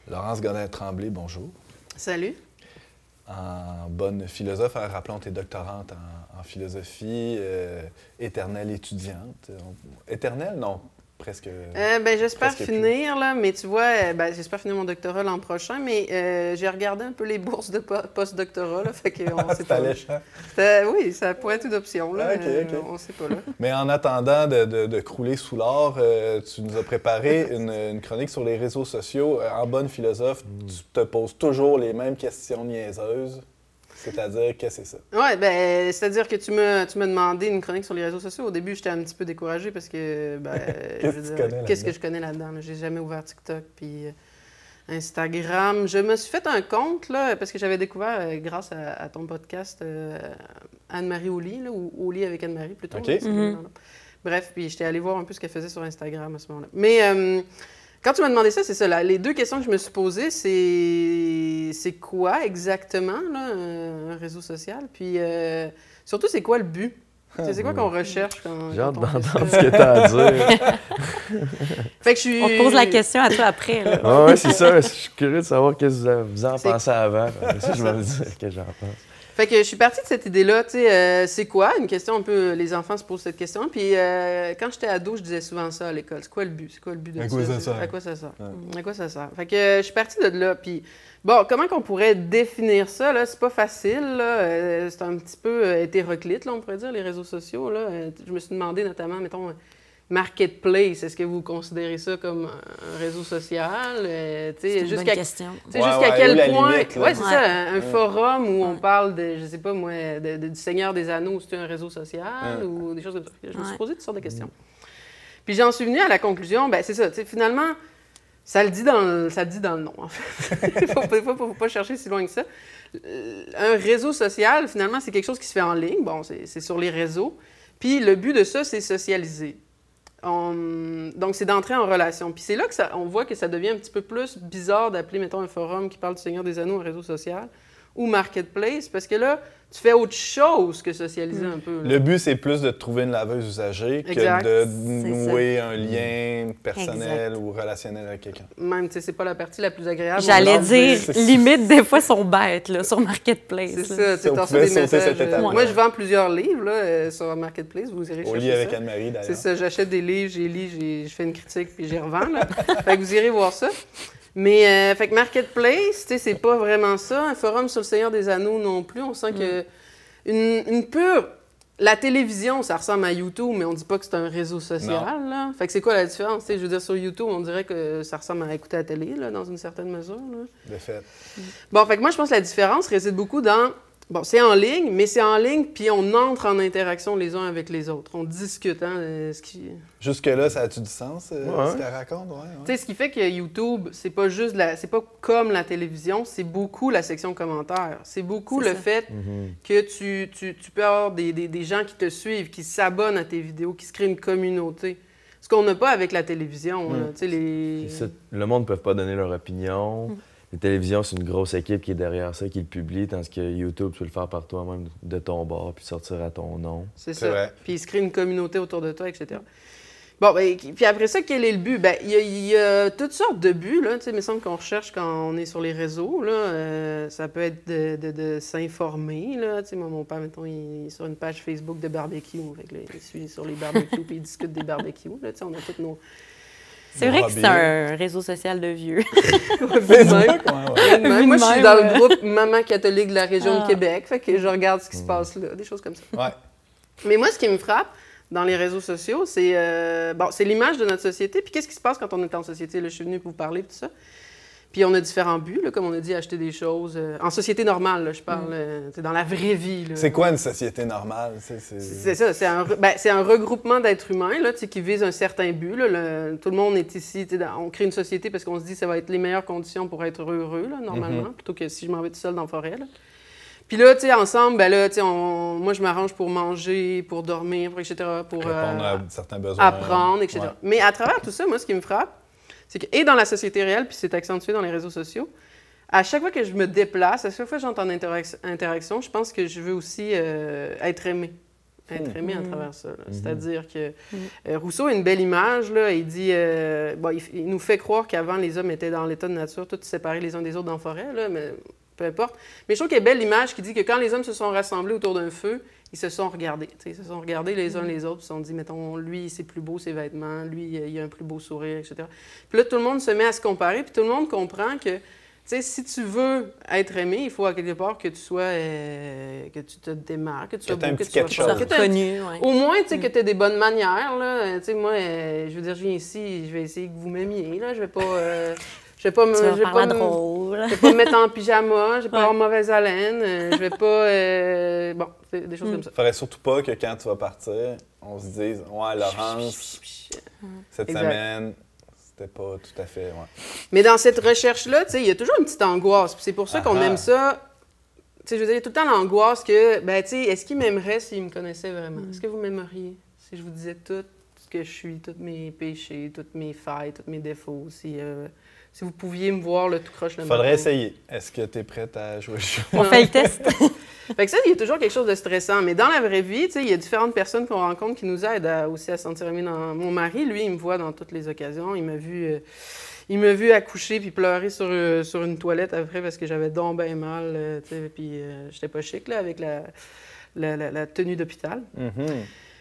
Laurence Godin-Tremblay, bonjour. Salut. En bonne philosophe, rappelons, tu es doctorante en philosophie, éternelle étudiante. Éternelle, non, presque. J'espère presque finir, là, mais tu vois, j'espère finir mon doctorat l'an prochain, mais j'ai regardé un peu les bourses de post-doctorat, là, fait qu'on sait C'est pas. alléchant. Oui, ça pourrait être une option, là. OK. On sait pas, là. Mais en attendant de crouler sous l'or, tu nous as préparé une chronique sur les réseaux sociaux. En bonne philosophe, tu te poses toujours les mêmes questions niaiseuses. C'est-à-dire, qu'est-ce que c'est ça? Oui, c'est-à-dire que tu m'as demandé une chronique sur les réseaux sociaux. Au début, j'étais un petit peu découragée parce que, qu'est-ce que je connais là-dedans? J'ai jamais ouvert TikTok, puis Instagram. Je me suis fait un compte, là, parce que j'avais découvert, grâce à ton podcast, Anne-Marie Auly, là, ou Auly avec Anne-Marie, plutôt. OK. Là, Bref, puis j'étais allée voir un peu ce qu'elle faisait sur Instagram à ce moment-là. Mais quand tu m'as demandé ça, c'est ça. Là, les deux questions que je me suis posées, c'est quoi exactement là, un réseau social? Puis surtout, c'est quoi le but? C'est quoi qu'on recherche quand J'ai hâte quand on fait d'entendre ça? ce que tu as à dire. Fait que je suis... On te pose la question à toi après. Là. Ah ouais, c'est ça. Je suis curieux de savoir qu'est-ce que vous en C'est- pensez avant. Après ça, je vais vous dire ce que j'en pense. Fait que je suis partie de cette idée-là, tu sais, c'est quoi? Une question un peu, les enfants se posent cette question. Puis quand j'étais ado, je disais souvent ça à l'école. C'est quoi le but? C'est quoi le but de À quoi ça sert? À quoi ça sert? Ouais. À quoi ça sert? Fait que je suis partie de là. Puis bon, comment qu'on pourrait définir ça, là? C'est pas facile, là. C'est un petit peu hétéroclite, là, on pourrait dire, les réseaux sociaux, là. Je me suis demandé notamment, mettons, Marketplace, est-ce que vous considérez ça comme un réseau social? C'est une bonne question. Tu sais, jusqu'à où quel la point. limite, là? Oui, c'est Ouais. ça, un forum où on parle de, je sais pas moi, du Seigneur des Anneaux, c'est un réseau social ou des choses comme ça. Je me suis posé toutes sortes de questions. Puis j'en suis venue à la conclusion, c'est ça, tu sais, finalement, ça le dit dans le nom, en fait. Faut pas chercher si loin que ça. Un réseau social, finalement, c'est quelque chose qui se fait en ligne. Bon, c'est sur les réseaux. Puis le but de ça, c'est socialiser. Donc, c'est d'entrer en relation. Puis c'est là que on voit que ça devient un petit peu plus bizarre d'appeler, mettons, un forum qui parle du Seigneur des Anneaux un réseau social ou Marketplace, parce que là, tu fais autre chose que socialiser un peu. Là. Le but, c'est plus de trouver une laveuse usagée Exact. que de nouer un lien personnel Exact. ou relationnel avec quelqu'un. Même, tu sais, c'est pas la partie la plus agréable. J'allais On dire, c'est- limite, des fois, sont bêtes là, sur Marketplace. C'est là. ça, tu sais, On t'en reçois pouvait des sauter messages. cette étape-là. Moi, je vends plusieurs livres là, sur Marketplace, vous irez Au chercher lit avec ça. Anne-Marie, d'ailleurs. C'est ça, j'achète des livres, j'y lis, je fais une critique, puis j'y revends. Là. Fait que vous irez voir ça. Mais, fait que Marketplace, tu sais, c'est pas vraiment ça. Un forum sur le Seigneur des Anneaux non plus. On sent que une pure... La télévision, ça ressemble à YouTube, mais on dit pas que c'est un réseau social. Là. Fait que c'est quoi la différence? Tu sais, je veux dire, sur YouTube, on dirait que ça ressemble à écouter la télé, là, dans une certaine mesure. Là. De fait. Bon, fait que moi, je pense que la différence réside beaucoup dans... Bon, c'est en ligne, mais c'est en ligne, puis on entre en interaction les uns avec les autres. On discute, hein, ce qui... Jusque-là, ça a-tu du sens, Ouais. ce qu'elle raconte? Ouais. Tu sais, ce qui fait que YouTube, c'est pas juste c'est pas comme la télévision, c'est beaucoup la section commentaires. C'est beaucoup C'est le ça. fait que tu peux avoir des gens qui te suivent, qui s'abonnent à tes vidéos, qui se créent une communauté. Ce qu'on n'a pas avec la télévision. Là. Tu sais, Puis ça, le monde ne peut pas donner leur opinion. La télévision, c'est une grosse équipe qui est derrière ça, qui le publie, tandis que YouTube, tu peux le faire par toi-même de ton bord, puis sortir à ton nom. C'est C'est ça. vrai. Puis il se crée une communauté autour de toi, etc. Bon, puis après ça, quel est le but? Il y a toutes sortes de buts, là. Tu sais, il me semble qu'on recherche quand on est sur les réseaux, là. Ça peut être de s'informer, là. Tu sais, moi, mon père, mettons, il est sur une page Facebook de barbecue. Fait que là, il suit sur les barbecues, puis il discute des barbecues, là. Tu sais, on a toutes nos... C'est vrai que c'est Robin. un réseau social de vieux. Même. Moi, je suis Même, dans le groupe Maman catholique de la région de Québec. Fait que je regarde ce qui se passe là, des choses comme ça. Ouais. Mais moi, ce qui me frappe dans les réseaux sociaux, c'est c'est l'image de notre société. Puis qu'est-ce qui se passe quand on est en société? Là, je suis venue pour vous parler de tout ça. Puis on a différents buts, là, comme on a dit, acheter des choses. En société normale, là, je parle, c'est dans la vraie vie. Là. C'est quoi une société normale? C'est ça, c'est un regroupement d'êtres humains là, tu sais, qui vise un certain but. Là. Tout le monde est ici. Tu sais, on crée une société parce qu'on se dit que ça va être les meilleures conditions pour être heureux, là, normalement, plutôt que si je m'en vais tout seul dans la forêt. Là. Puis là, tu sais, ensemble, là, tu sais, moi, je m'arrange pour manger, pour dormir, etc., pour Répondre à certains besoins. apprendre, etc. Ouais. Mais à travers tout ça, moi, ce qui me frappe, c'est que, et dans la société réelle, puis c'est accentué dans les réseaux sociaux, à chaque fois que je me déplace, à chaque fois que j'entre en interaction, je pense que je veux aussi être aimée. être aimé à travers ça. C'est-à-dire que Rousseau a une belle image, là, il dit, il nous fait croire qu'avant, les hommes étaient dans l'état de nature, tous séparés les uns des autres dans la forêt, là, mais peu importe. Mais je trouve qu'il y a une belle image qui dit que quand les hommes se sont rassemblés autour d'un feu, ils se sont regardés. Ils se sont regardés les uns les autres, ils se sont dit, mettons, lui, c'est plus beau ses vêtements, lui, il a un plus beau sourire, etc. Puis là, tout le monde se met à se comparer, puis tout le monde comprend que si tu veux être aimé, il faut à quelque part que tu sois, que tu te démarques, que tu sois beau, que tu sois fort, reconnu. Au moins, tu aies des bonnes manières. Là. Moi, je veux dire, je viens ici, je vais essayer que vous m'aimiez. Je vais pas... Je vais pas me mettre en pyjama, je vais pas avoir mauvaise haleine, je vais pas... bon, des choses comme ça. Faudrait surtout pas que quand tu vas partir, on se dise « Ouais, Laurence, cette semaine... » C'était pas tout à fait, Mais dans cette recherche-là, il y a toujours une petite angoisse. C'est pour ça qu'on aime ça. Je veux dire, il y a tout le temps l'angoisse que, est-ce qu'il m'aimerait s'il me connaissait vraiment? Est-ce que vous m'aimeriez si je vous disais tout ce que je suis, tous mes péchés, toutes mes failles, tous mes défauts? Si vous pouviez me voir le tout croche le matin. Faudrait essayer. Est-ce que tu es prête à jouer le jeu? On fait le test. Fait que ça, il y a toujours quelque chose de stressant. Mais dans la vraie vie, il y a différentes personnes qu'on rencontre qui nous aident aussi à se sentir aimé. Mon mari, lui, il me voit dans toutes les occasions. Il m'a vu accoucher puis pleurer sur une toilette après parce que j'avais donc bien mal. Puis j'étais pas chic là, avec la tenue d'hôpital.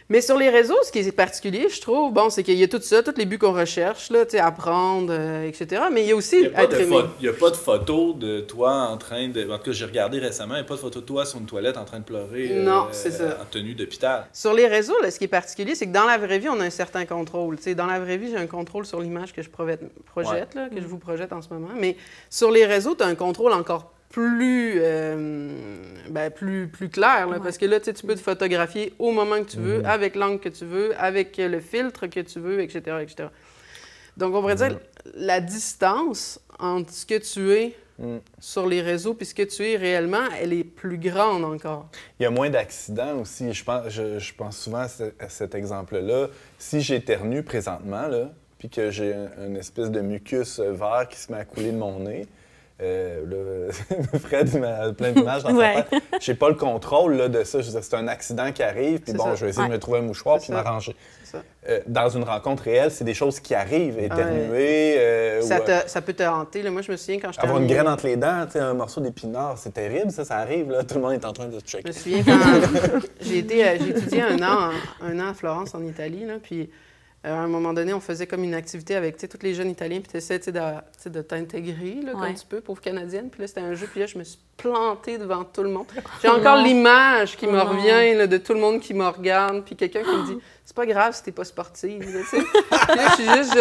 Mais sur les réseaux, ce qui est particulier, je trouve, c'est qu'il y a tout ça, tous les buts qu'on recherche, là, apprendre, etc. Mais il y a aussi être aimé. Il n'y a pas de photo de toi en train de... En tout cas, j'ai regardé récemment, il n'y a pas de photo de toi sur une toilette en train de pleurer non, c'est ça. En tenue d'hôpital. Sur les réseaux, là, ce qui est particulier, c'est que dans la vraie vie, on a un certain contrôle. Dans la vraie vie, j'ai un contrôle sur l'image que je projette, là, que je vous projette en ce moment. Mais sur les réseaux, tu as un contrôle encore plus clair, là, parce que là, tu peux te photographier au moment que tu veux, avec l'angle que tu veux, avec le filtre que tu veux, etc., etc. Donc, on pourrait dire la distance entre ce que tu es sur les réseaux et ce que tu es réellement, elle est plus grande encore. Il y a moins d'accidents aussi. Je pense souvent à cet exemple-là. Si j'éternue présentement, là, puis que j'ai une espèce de mucus vert qui se met à couler de mon nez, Fred a plein d'images dans sa tête. J'ai pas le contrôle là, de ça. C'est un accident qui arrive, puis bon, je vais essayer de me trouver un mouchoir puis m'arranger. Dans une rencontre réelle, c'est des choses qui arrivent, éternuer. Ça peut te hanter. Là. Moi, je me souviens quand j'étais... Avoir une graine entre les dents, un morceau d'épinard, c'est terrible, ça arrive. Là. Tout le monde est en train de se checker. Je me souviens quand j'ai étudié un an à Florence, en Italie, là, puis... à un moment donné, on faisait comme une activité avec tous les jeunes Italiens, puis tu essaies de t'intégrer comme tu peux, pauvre Canadienne. Puis là, c'était un jeu, puis là, je me suis plantée devant tout le monde. J'ai encore l'image qui me revient là, de tout le monde qui me regarde, puis quelqu'un qui me dit « C'est pas grave si t'es pas sportive. » Puis là, je suis juste...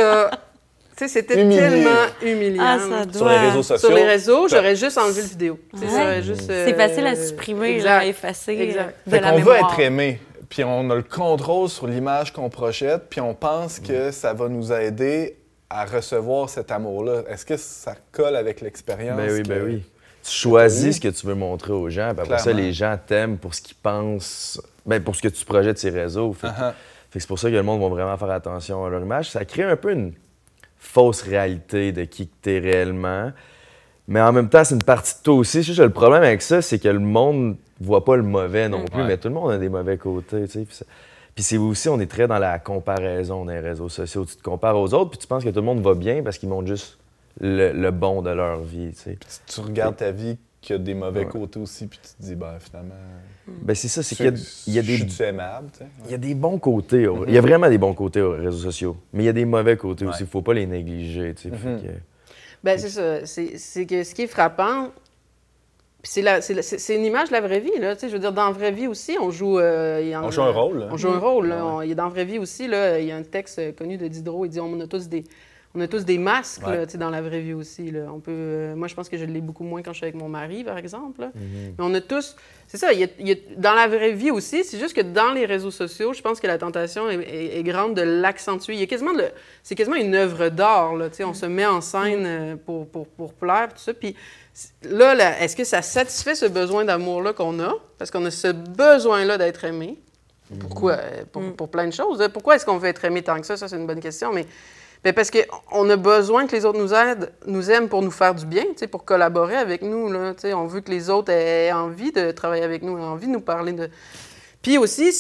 c'était tellement humiliant. Sur les réseaux sociaux. Sur les réseaux, j'aurais juste enlevé le vidéo. C'est facile à supprimer, à effacer de la mémoire. On veut être aimé. Puis on a le contrôle sur l'image qu'on projette, puis on pense que ça va nous aider à recevoir cet amour-là. Est-ce que ça colle avec l'expérience? Ben oui. Tu choisis ce que tu veux montrer aux gens, puis après ça, les gens t'aiment pour ce qu'ils pensent, pour ce que tu projettes sur les réseaux. Fait que c'est pour ça que le monde va vraiment faire attention à leur image. Ça crée un peu une fausse réalité de qui tu es réellement. Mais en même temps, c'est une partie de toi aussi. Le problème avec ça, c'est que le monde voit pas le mauvais non plus, mais tout le monde a des mauvais côtés. Puis c'est aussi, on est très dans la comparaison des réseaux sociaux. Tu te compares aux autres, puis tu penses que tout le monde va bien parce qu'ils montrent juste le bon de leur vie. Tu regardes ta vie qui a des mauvais côtés aussi, puis tu te dis, finalement... c'est ça, c'est qu'il y a des... Je suis aimable, Il y a des bons côtés. Il y a vraiment des bons côtés aux réseaux sociaux, mais il y a des mauvais côtés aussi. Il faut pas les négliger, c'est ça. C'est que ce qui est frappant, c'est une image de la vraie vie. Là, je veux dire, dans la vraie vie aussi, on joue... on joue un rôle. Là. On joue un rôle. Là. Dans la vraie vie aussi, là, il y a un texte connu de Diderot, il dit on a tous des masques là, dans la vraie vie aussi. Là. On peut, moi, je pense que je l'ai beaucoup moins quand je suis avec mon mari, par exemple. Là. Mais on a tous... C'est ça, dans la vraie vie aussi, c'est juste que dans les réseaux sociaux, je pense que la tentation est grande de l'accentuer. C'est quasiment une œuvre d'art. Là, on se met en scène pour plaire, tout ça. Puis là, est-ce que ça satisfait ce besoin d'amour-là qu'on a? Parce qu'on a ce besoin-là d'être aimé. Pourquoi? Pour plein de choses. Pourquoi est-ce qu'on veut être aimé tant que ça? Ça, c'est une bonne question. Mais parce qu'on a besoin que les autres nous aiment pour nous faire du bien, pour collaborer avec nous. Là, on veut que les autres aient envie de travailler avec nous, aient envie de nous parler de... Puis aussi,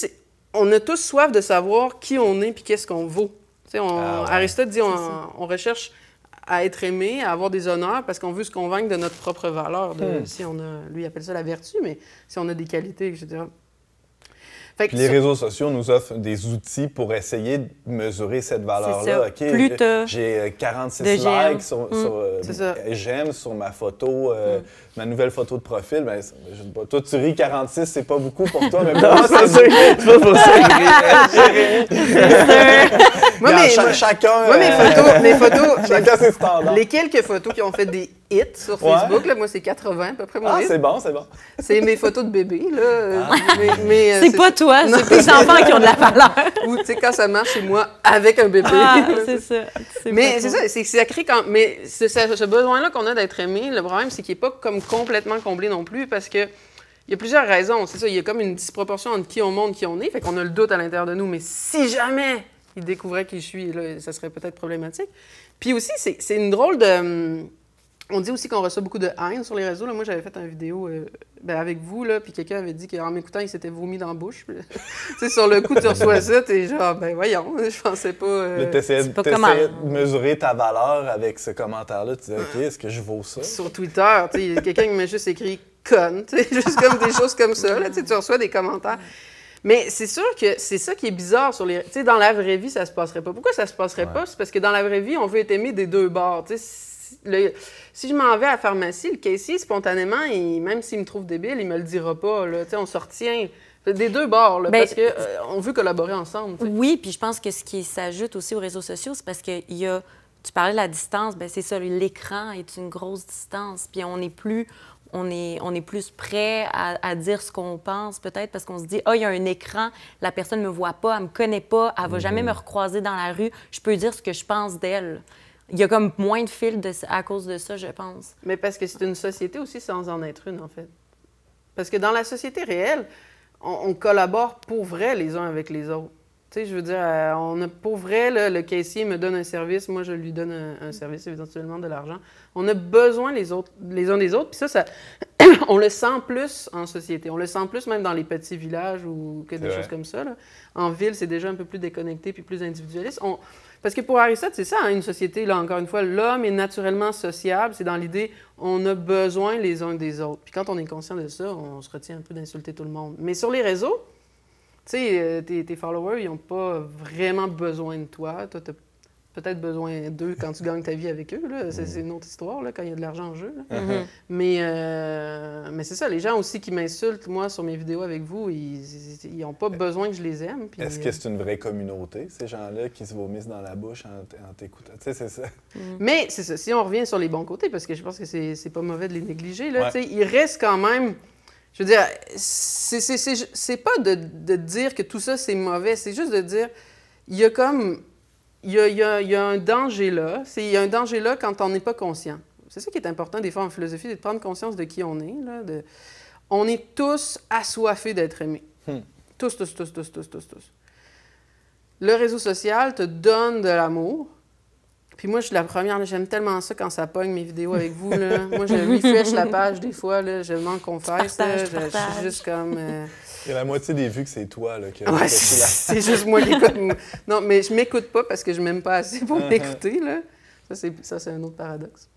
on a tous soif de savoir qui on est puis qu'est-ce qu'on vaut. Aristote dit on recherche à être aimé, à avoir des honneurs parce qu'on veut se convaincre de notre propre valeur. Si on a, lui, il appelle ça la vertu, mais si on a des qualités, etc. Fait que les réseaux sociaux nous offrent des outils pour essayer de mesurer cette valeur-là. OK, j'ai 46 likes sur j'aime sur ma photo, ma nouvelle photo de profil. Ben, je sais pas, toi, tu ris 46, c'est pas beaucoup pour toi, mais pour moi, c'est pas pour ça que chacun... mes photos chacun ses standards. Les quelques photos qui ont fait des hits sur Facebook, là, moi, c'est 80 à peu près mon hit. C'est bon. C'est mes photos de bébé, là. C'est pas toi, c'est les enfants qui ont de la valeur. Ou, tu sais, quand ça marche chez moi avec un bébé. C'est ça. Mais c'est ça, ça crée quand... Mais ce besoin-là qu'on a d'être aimé, le problème, c'est qu'il n'est pas comme complètement comblé non plus parce que il y a plusieurs raisons. C'est ça, il y a comme une disproportion entre qui on montre, qui on est, fait qu'on a le doute à l'intérieur de nous. Mais si jamais il découvrait qui je suis, là, ça serait peut-être problématique. Puis aussi, c'est une drôle de... On dit aussi qu'on reçoit beaucoup de haine sur les réseaux. Là, moi, j'avais fait une vidéo avec vous, là, puis quelqu'un avait dit qu'en m'écoutant, il s'était vomi dans la bouche. Tu sais, sur le coup, tu reçois ça, t'es genre, ben voyons, je pensais pas... Mais t'essayais de mesurer ta valeur avec ce commentaire-là. Tu disais, OK, est-ce que je vaux ça? Sur Twitter, tu sais, quelqu'un qui m'a juste écrit « conne », tu sais, juste comme des choses comme ça. Là, tu reçois des commentaires. Mais c'est sûr que c'est ça qui est bizarre sur les... Tu sais, dans la vraie vie, ça se passerait pas. Pourquoi ça se passerait pas? C'est parce que dans la vraie vie, on veut être aimé des deux bords, tu sais. Si je m'en vais à la pharmacie, le caissier, spontanément, même s'il me trouve débile, il me le dira pas. Là. On se retient des deux bords, là, parce qu'on veut collaborer ensemble. T'sais. Oui, puis je pense que ce qui s'ajoute aussi aux réseaux sociaux, c'est parce qu'il y a... Tu parlais de la distance, bien c'est ça, l'écran est une grosse distance. Puis on est plus prêt à dire ce qu'on pense, peut-être, parce qu'on se dit, il y a un écran, la personne ne me voit pas, elle me connaît pas, elle va jamais me recroiser dans la rue, je peux dire ce que je pense d'elle. Il y a comme moins de fils à cause de ça, je pense. Mais parce que c'est une société aussi sans en être une, en fait. Parce que dans la société réelle, on collabore pour vrai les uns avec les autres. Tu sais, je veux dire, pour vrai, là, le caissier me donne un service, moi, je lui donne un service, éventuellement de l'argent. On a besoin les uns des autres, puis ça on le sent plus en société. On le sent plus même dans les petits villages ou que des choses comme ça. Là. En ville, c'est déjà un peu plus déconnecté puis plus individualiste. Parce que pour Aristote, c'est ça, hein, une société, là, encore une fois, l'homme est naturellement sociable. C'est dans l'idée, on a besoin les uns des autres. Puis quand on est conscient de ça, on se retient un peu d'insulter tout le monde. Mais sur les réseaux, tu sais, tes followers, ils n'ont pas vraiment besoin de toi. Toi, tu as peut-être besoin d'eux quand tu gagnes ta vie avec eux. Là. C'est une autre histoire, là, quand il y a de l'argent en jeu. Là. Mais c'est ça, les gens aussi qui m'insultent, moi, sur mes vidéos avec vous, ils n'ont pas besoin que je les aime. Puis, est-ce que c'est une vraie communauté, ces gens-là, qui se vomissent dans la bouche en t'écoutant? Tu sais, c'est ça. Mais c'est ça. Si on revient sur les bons côtés, parce que je pense que c'est pas mauvais de les négliger, là, il reste quand même... Je veux dire, c'est pas de dire que tout ça, c'est mauvais. C'est juste de dire, il y a comme... Il y a un danger là. Il y a un danger là quand on n'est pas conscient. C'est ça qui est important des fois en philosophie, c'est de prendre conscience de qui on est. Là, on est tous assoiffés d'être aimés. Tous. Le réseau social te donne de l'amour. Puis moi, je suis la première. J'aime tellement ça quand ça pogne mes vidéos avec vous. Là. Moi, je refresh la page des fois. Là, je manque qu'on fasse. Je suis juste comme... Il y a la moitié des vues que c'est toi là, qui c'est juste moi qui écoute. Non, mais je m'écoute pas parce que je m'aime pas assez pour m'écouter. Là. Ça, c'est un autre paradoxe.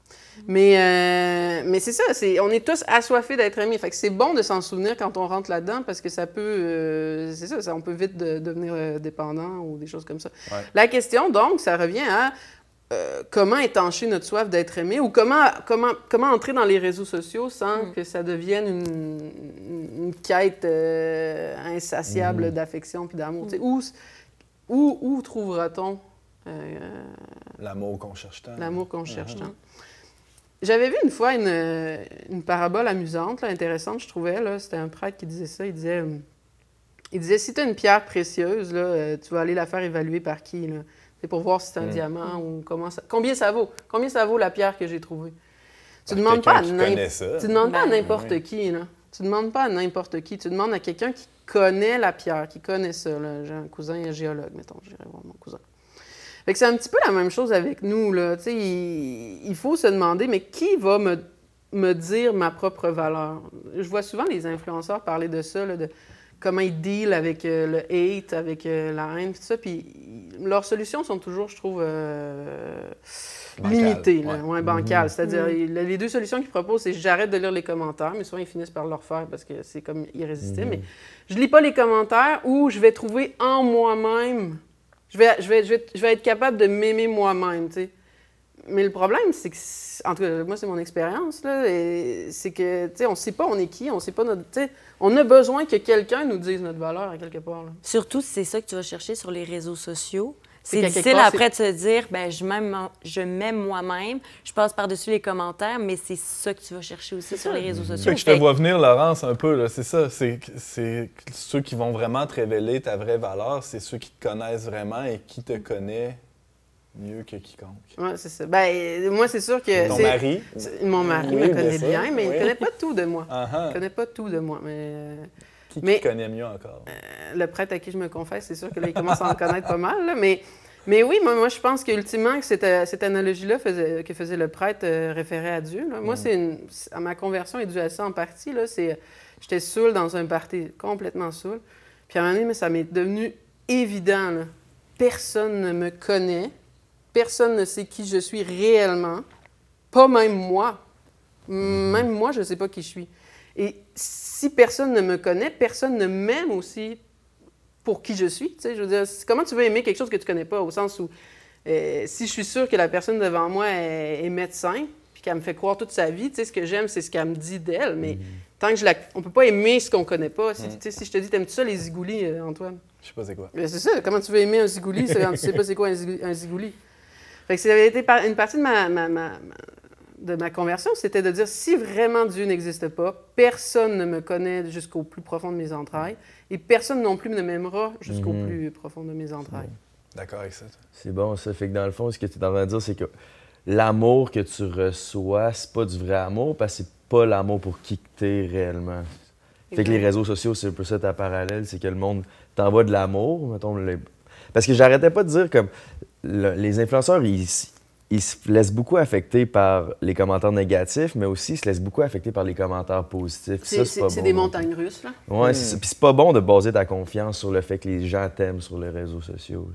Mais c'est ça, on est tous assoiffés d'être aimés. Fait que c'est bon de s'en souvenir quand on rentre là-dedans parce que ça peut... c'est ça, on peut vite devenir dépendant ou des choses comme ça. Ouais. La question, donc, ça revient à... comment étancher notre soif d'être aimé ou comment entrer dans les réseaux sociaux sans que ça devienne une quête insatiable d'affection puis d'amour. Où trouvera-t-on l'amour qu'on cherche tant? L'amour qu'on cherche tant. J'avais vu une fois une parabole amusante, là, intéressante, je trouvais. Là, c'était un prêtre qui disait ça. Il disait si tu as une pierre précieuse, là, tu vas aller la faire évaluer par qui? Là? C'est pour voir si c'est un diamant ou combien ça vaut. Combien ça vaut la pierre que j'ai trouvée? Tu ne demandes pas à n'importe qui. Là. Tu ne demandes pas à n'importe qui. Tu demandes à quelqu'un qui connaît la pierre, qui connaît ça. Là. J'ai un cousin géologue, mettons. J'irai voir mon cousin. Fait que c'est un petit peu la même chose avec nous. Là. Il faut se demander, mais qui va me dire ma propre valeur? Je vois souvent les influenceurs parler de ça, là, comment ils deal avec le hate, avec la haine, tout ça. Puis leurs solutions sont toujours, je trouve, limitées, bancales. C'est-à-dire, les deux solutions qu'ils proposent, c'est j'arrête de lire les commentaires, mais souvent ils finissent par le refaire parce que c'est comme irrésistible. Mais je lis pas les commentaires ou je vais trouver en moi-même, je vais être capable de m'aimer moi-même, tu sais. Mais le problème, c'est que, en tout cas, moi, c'est mon expérience, là, c'est que, tu sais, on ne sait pas on est qui, on ne sait pas notre... Tu sais, on a besoin que quelqu'un nous dise notre valeur à quelque part, là. Surtout si c'est ça que tu vas chercher sur les réseaux sociaux. C'est C'est difficile après de se dire, ben je m'aime moi-même, je passe par-dessus les commentaires, mais c'est ça que tu vas chercher aussi sur les réseaux sociaux. Fait que je te vois venir, Laurence, un peu, là, c'est ça. C'est ceux qui vont vraiment te révéler ta vraie valeur, c'est ceux qui te connaissent vraiment et qui te connaissent mieux que quiconque. Oui, c'est ça. Ben, moi, c'est sûr que... Ton mari? Mon mari me connaît bien, mais il ne connaît pas tout de moi. Il ne connaît pas tout de moi, mais... Qui te connaît mieux encore? Le prêtre à qui je me confesse, c'est sûr que là, il commence à en connaître pas mal, là, mais oui, moi, je pense qu'ultimement, cette analogie-là que faisait le prêtre référait à Dieu. Là. Moi, ma conversion est due à ça en partie. J'étais saoule dans un party, complètement saoule. Puis à un moment donné, ça m'est devenu évident. Là. Personne ne me connaît. Personne ne sait qui je suis réellement. Pas même moi. Même moi, je ne sais pas qui je suis. Et si personne ne me connaît, personne ne m'aime aussi pour qui je suis. Tu sais, je veux dire, comment tu veux aimer quelque chose que tu ne connais pas, au sens où si je suis sûre que la personne devant moi est médecin, puis qu'elle me fait croire toute sa vie, tu sais, ce que j'aime, c'est ce qu'elle me dit d'elle, mais tant que on ne peut pas aimer ce qu'on ne connaît pas. Si je te dis, t'aimes-tu ça, les zigoulis, Antoine? Je sais pas c'est quoi. Mais c'est ça, comment tu veux aimer un zigouli, quand tu ne sais pas c'est quoi un zigouli? Fait que ça avait été une partie de ma conversion, c'était de dire, si vraiment Dieu n'existe pas, personne ne me connaît jusqu'au plus profond de mes entrailles, et personne non plus ne m'aimera jusqu'au plus profond de mes entrailles. D'accord avec ça. C'est bon, ça. Fait que dans le fond, ce que tu es en train de dire, c'est que l'amour que tu reçois, c'est pas du vrai amour, parce que c'est pas l'amour pour qui tu es réellement. Fait que les réseaux sociaux, c'est un peu ça ta parallèle, c'est que le monde t'envoie de l'amour, mettons. Parce que j'arrêtais pas de dire comme les influenceurs, ils se laissent beaucoup affecter par les commentaires négatifs, mais aussi ils se laissent beaucoup affecter par les commentaires positifs. C'est des montagnes russes, là. Oui, puis c'est pas bon de baser ta confiance sur le fait que les gens t'aiment sur les réseaux sociaux.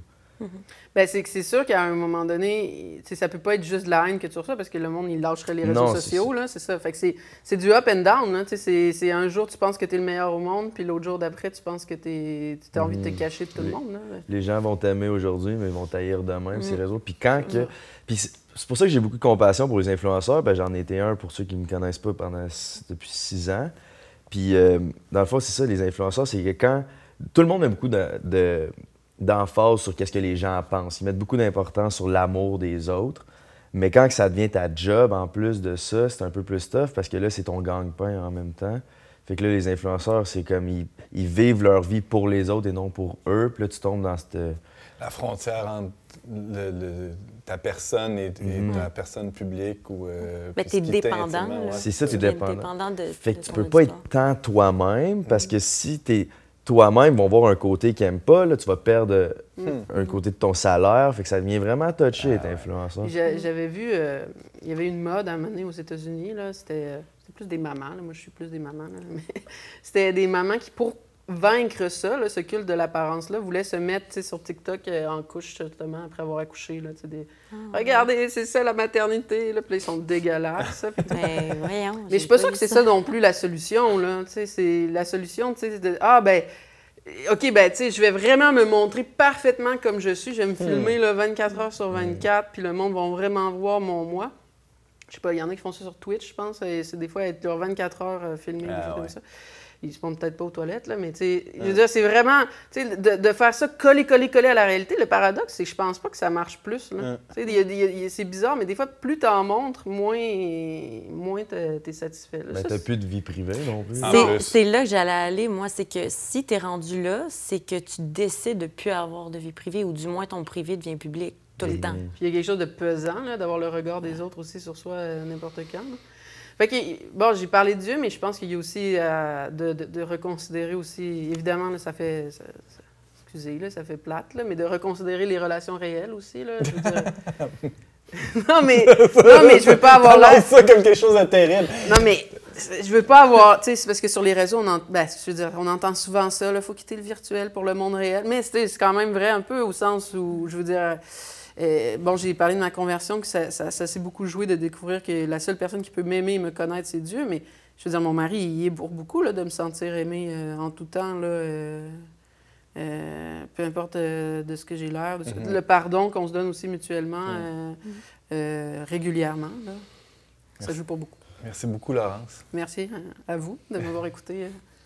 Bien, c'est sûr qu'à un moment donné, ça peut pas être juste de la haine que tu reçois parce que le monde, il lâcherait les réseaux sociaux, là, c'est ça. Fait que c'est du up and down, là, c'est un jour, tu penses que tu es le meilleur au monde, puis l'autre jour d'après, tu penses que tu as envie de te cacher de tout le monde, là. Les gens vont t'aimer aujourd'hui, mais ils vont t'haïr demain, ces réseaux. Puis puis c'est pour ça que j'ai beaucoup de compassion pour les influenceurs. Ben, j'en ai été un pour ceux qui me connaissent pas depuis 6 ans. Puis, dans le fond, c'est ça, les influenceurs, c'est que quand... Tout le monde met beaucoup d'emphase sur qu'est-ce que les gens pensent. Ils mettent beaucoup d'importance sur l'amour des autres. Mais quand ça devient ta job, en plus de ça, c'est un peu plus tough parce que là, c'est ton gagne-pain en même temps. Fait que là, les influenceurs, c'est comme ils vivent leur vie pour les autres et non pour eux. Puis là, tu tombes dans cette... La frontière entre ta personne et ta personne publique ou... Mais t'es dépendant. C'est ça, tu es dépendant. Fait que tu peux ton pas histoire. être tant toi-même parce que si t'es toi-même, vont voir un côté qu'ils n'aiment pas, là, tu vas perdre un côté de ton salaire. Fait que ça devient vraiment touché, être influenceur. J'avais vu, il y avait une mode à un moment donné aux États-Unis, là, c'était plus des mamans, là. Moi je suis plus des mamans, là, mais c'était des mamans qui, pour vaincre ça, là, ce culte de l'apparence-là, voulaient se mettre sur TikTok en couche, justement, après avoir accouché. Là, regardez, c'est ça la maternité, là, puis là, ils sont dégueulasses. Mais voyons. Mais je suis pas sûre que c'est ça non plus la solution, là. C'est la solution, tu sais, de OK, ben, tu sais, je vais vraiment me montrer parfaitement comme je suis. Je vais me filmer là, 24 heures sur 24, puis le monde va vraiment voir mon moi. Je sais pas, il y en a qui font ça sur Twitch, je pense. C'est des fois être 24 heures filmés, des choses comme ça. Ils se montent peut-être pas aux toilettes, là, mais tu sais, je veux dire, c'est vraiment, tu sais, de faire ça coller à la réalité. Le paradoxe, c'est que je pense pas que ça marche plus, là. Tu sais, c'est bizarre, mais des fois, plus t'en montres, moins t'es satisfait. Ben, t'as plus de vie privée non plus. C'est là que j'allais aller, moi, c'est que si t'es rendu là, c'est que tu décides de plus avoir de vie privée, ou du moins ton privé devient public tout le temps. Puis il y a quelque chose de pesant, là, d'avoir le regard des autres aussi sur soi n'importe quand, là. Fait que, bon, j'ai parlé de Dieu, mais je pense qu'il y a aussi de reconsidérer aussi, évidemment, là, ça fait plate, là, mais de reconsidérer les relations réelles aussi, là, je veux dire. non, mais je veux pas avoir l'air... ça comme quelque chose de terrible. Non, mais Je veux pas avoir... Tu sais, c'est parce que sur les réseaux, on entend souvent ça, il faut quitter le virtuel pour le monde réel. Mais c'est quand même vrai un peu au sens où, je veux dire... j'ai parlé de ma conversion, que ça s'est beaucoup joué de découvrir que la seule personne qui peut m'aimer et me connaître, c'est Dieu. Mais je veux dire, mon mari, il est pour beaucoup là, de me sentir aimé en tout temps, là, peu importe de ce que j'ai l'air. Le pardon qu'on se donne aussi mutuellement régulièrement, là, ça joue pour beaucoup. Merci beaucoup, Laurence. Merci à vous de m'avoir écouté.